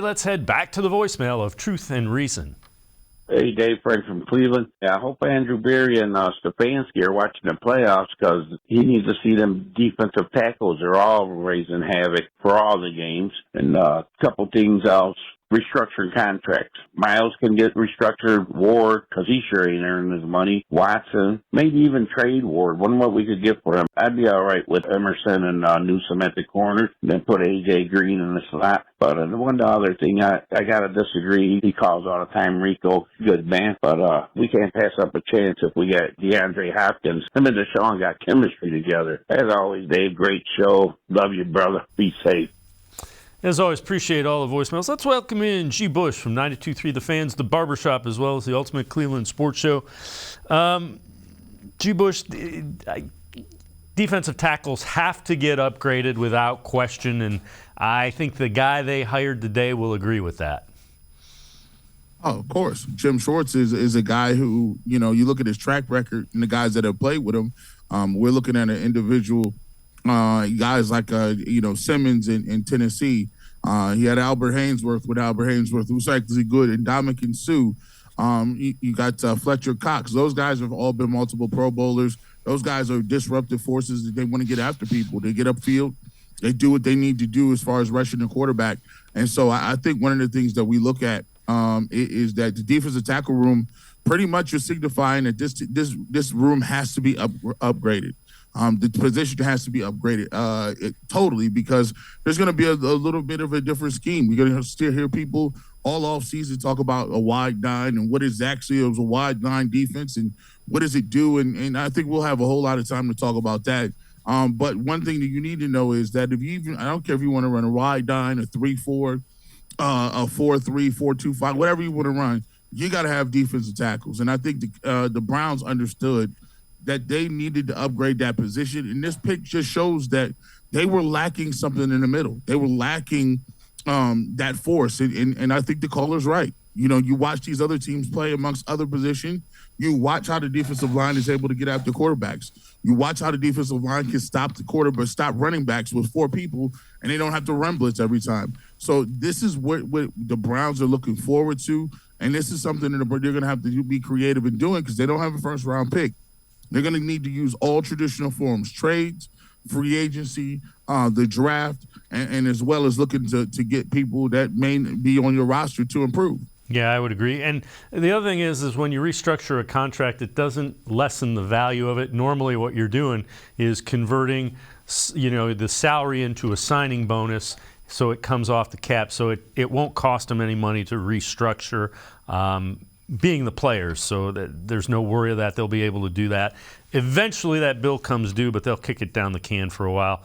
Let's head back to the voicemail of Truth and Reason. Hey, Dave, Frank from Cleveland. Yeah, I hope Andrew Berry and Stefanski are watching the playoffs because he needs to see them defensive tackles. They're all raising havoc for all the games. And a couple things else. Restructuring contracts. Miles can get restructured. Ward, because he sure ain't earning his money. Watson, maybe even trade Ward. Wonder what we could get for him. I'd be all right with Emerson and Newsome at the corners, and then put A.J. Green in the slot. But the one other thing, I got to disagree. He calls all the time Rico, good man. But we can't pass up a chance if we got DeAndre Hopkins. Him and Deshaun got chemistry together. As always, Dave, great show. Love you, brother. Be safe. As always, appreciate all the voicemails. Let's welcome in G. Bush from 92.3 The Fans, The Barbershop, as well as the Ultimate Cleveland Sports Show. G. Bush, defensive tackles have to get upgraded without question, and I think the guy they hired today will agree with that. Oh, of course. Jim Schwartz is a guy who, you look at his track record and the guys that have played with him. We're looking at an individual guys like, Simmons in Tennessee. He had Albert Hainsworth with Albert Hainsworth, who's actually good, and Dominican Sue. You got Fletcher Cox. Those guys have all been multiple Pro Bowlers. Those guys are disruptive forces that they want to get after people. They get upfield. They do what they need to do as far as rushing the quarterback. And so I think one of the things that we look at is that the defensive tackle room pretty much is signifying that this room has to be upgraded. The position has to be upgraded totally, because there's going to be a little bit of a different scheme. You're going to still hear people all off season talk about a wide nine and what is actually a wide nine defense and what does it do. And I think we'll have a whole lot of time to talk about that. But one thing that you need to know is that I don't care if you want to run a wide nine, a 3-4, a 4-3, 4-2-5, whatever you want to run, you got to have defensive tackles. And I think the Browns understood that they needed to upgrade that position. And this pick just shows that they were lacking something in the middle. They were lacking that force. And I think the caller's right. You watch these other teams play amongst other positions. You watch how the defensive line is able to get after quarterbacks. You watch how the defensive line can stop stop running backs with 4 people, and they don't have to run blitz every time. So this is what the Browns are looking forward to. And this is something that they're going to have to be creative in doing, because they don't have a first-round pick. They're going to need to use all traditional forms, trades, free agency, the draft, and as well as looking to get people that may be on your roster to improve. Yeah, I would agree. And the other thing is when you restructure a contract, it doesn't lessen the value of it. Normally what you're doing is converting, the salary into a signing bonus, so it comes off the cap. So it won't cost them any money to restructure, being the players, so that there's no worry that they'll be able to do that. Eventually that bill comes due, but they'll kick it down the can for a while.